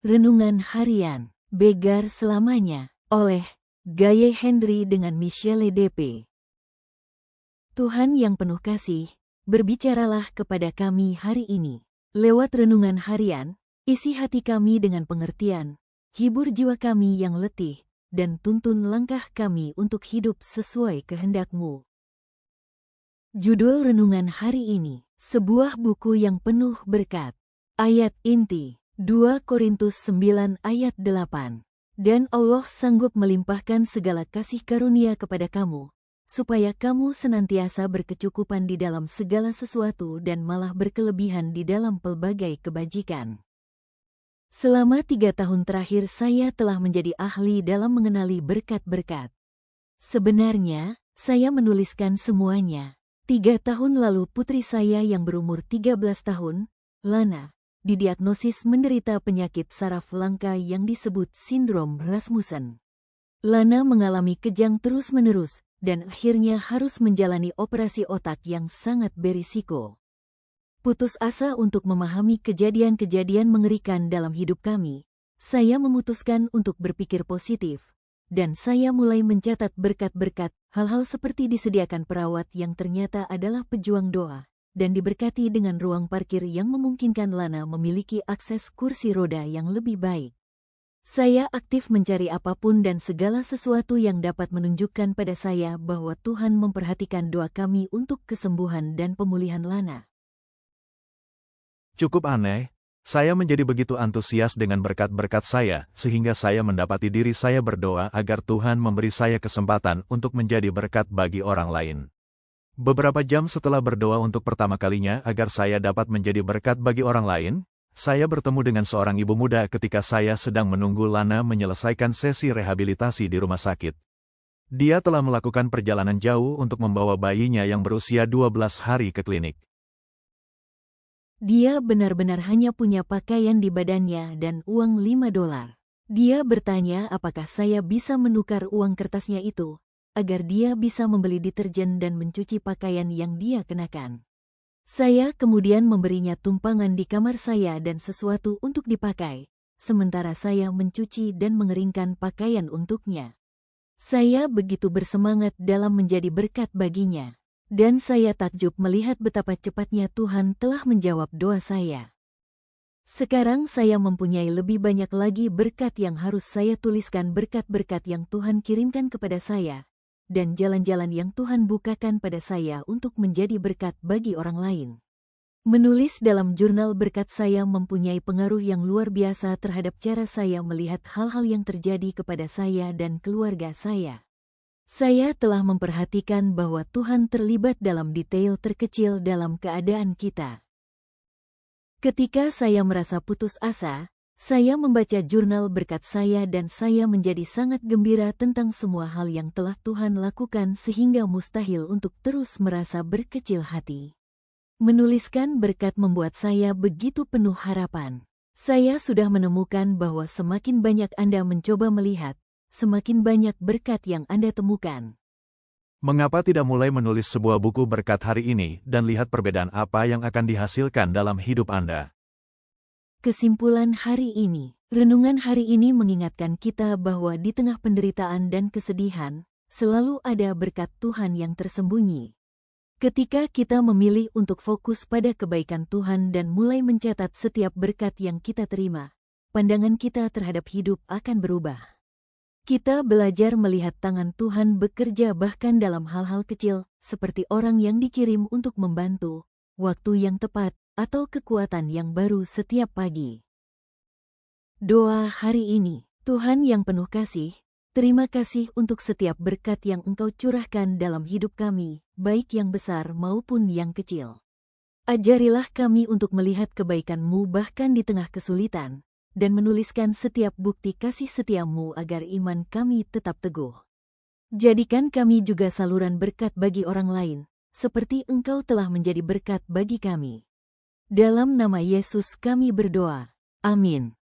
Renungan Harian, Begar Selamanya, oleh Gaye Henry dengan Michelle DP. Tuhan yang penuh kasih, berbicaralah kepada kami hari ini. Lewat renungan harian, isi hati kami dengan pengertian, hibur jiwa kami yang letih, dan tuntun langkah kami untuk hidup sesuai kehendak-Mu. Judul renungan hari ini, sebuah buku yang penuh berkat. Ayat inti 2 Korintus 9 ayat 8. Dan Allah sanggup melimpahkan segala kasih karunia kepada kamu, supaya kamu senantiasa berkecukupan di dalam segala sesuatu dan malah berkelebihan di dalam pelbagai kebajikan. Selama 3 tahun terakhir saya telah menjadi ahli dalam mengenali berkat-berkat. Sebenarnya, saya menuliskan semuanya. 3 tahun lalu putri saya yang berumur 13 tahun, Lana, didiagnosis menderita penyakit saraf langka yang disebut sindrom Rasmussen. Lana mengalami kejang terus-menerus dan akhirnya harus menjalani operasi otak yang sangat berisiko. Putus asa untuk memahami kejadian-kejadian mengerikan dalam hidup kami, saya memutuskan untuk berpikir positif, dan saya mulai mencatat berkat-berkat, hal-hal seperti disediakan perawat yang ternyata adalah pejuang doa, dan diberkati dengan ruang parkir yang memungkinkan Lana memiliki akses kursi roda yang lebih baik. Saya aktif mencari apapun dan segala sesuatu yang dapat menunjukkan pada saya bahwa Tuhan memperhatikan doa kami untuk kesembuhan dan pemulihan Lana. Cukup aneh, saya menjadi begitu antusias dengan berkat-berkat saya, sehingga saya mendapati diri saya berdoa agar Tuhan memberi saya kesempatan untuk menjadi berkat bagi orang lain. Beberapa jam setelah berdoa untuk pertama kalinya agar saya dapat menjadi berkat bagi orang lain, saya bertemu dengan seorang ibu muda ketika saya sedang menunggu Lana menyelesaikan sesi rehabilitasi di rumah sakit. Dia telah melakukan perjalanan jauh untuk membawa bayinya yang berusia 12 hari ke klinik. Dia benar-benar hanya punya pakaian di badannya dan uang $5. Dia bertanya apakah saya bisa menukar uang kertasnya itu, agar dia bisa membeli deterjen dan mencuci pakaian yang dia kenakan. Saya kemudian memberinya tumpangan di kamar saya dan sesuatu untuk dipakai, sementara saya mencuci dan mengeringkan pakaian untuknya. Saya begitu bersemangat dalam menjadi berkat baginya, dan saya takjub melihat betapa cepatnya Tuhan telah menjawab doa saya. Sekarang saya mempunyai lebih banyak lagi berkat yang harus saya tuliskan, berkat-berkat yang Tuhan kirimkan kepada saya, dan jalan-jalan yang Tuhan bukakan pada saya untuk menjadi berkat bagi orang lain. Menulis dalam jurnal berkat saya mempunyai pengaruh yang luar biasa terhadap cara saya melihat hal-hal yang terjadi kepada saya dan keluarga saya. Saya telah memperhatikan bahwa Tuhan terlibat dalam detail terkecil dalam keadaan kita. Ketika saya merasa putus asa, saya membaca jurnal berkat saya dan saya menjadi sangat gembira tentang semua hal yang telah Tuhan lakukan sehingga mustahil untuk terus merasa berkecil hati. Menuliskan berkat membuat saya begitu penuh harapan. Saya sudah menemukan bahwa semakin banyak Anda mencoba melihat, semakin banyak berkat yang Anda temukan. Mengapa tidak mulai menulis sebuah buku berkat hari ini dan lihat perbedaan apa yang akan dihasilkan dalam hidup Anda? Kesimpulan hari ini, renungan hari ini mengingatkan kita bahwa di tengah penderitaan dan kesedihan, selalu ada berkat Tuhan yang tersembunyi. Ketika kita memilih untuk fokus pada kebaikan Tuhan dan mulai mencatat setiap berkat yang kita terima, pandangan kita terhadap hidup akan berubah. Kita belajar melihat tangan Tuhan bekerja bahkan dalam hal-hal kecil, seperti orang yang dikirim untuk membantu, waktu yang tepat, atau kekuatan yang baru setiap pagi. Doa hari ini, Tuhan yang penuh kasih, terima kasih untuk setiap berkat yang Engkau curahkan dalam hidup kami, baik yang besar maupun yang kecil. Ajarilah kami untuk melihat kebaikan-Mu bahkan di tengah kesulitan, dan menuliskan setiap bukti kasih setia-Mu agar iman kami tetap teguh. Jadikan kami juga saluran berkat bagi orang lain, seperti Engkau telah menjadi berkat bagi kami. Dalam nama Yesus kami berdoa. Amin.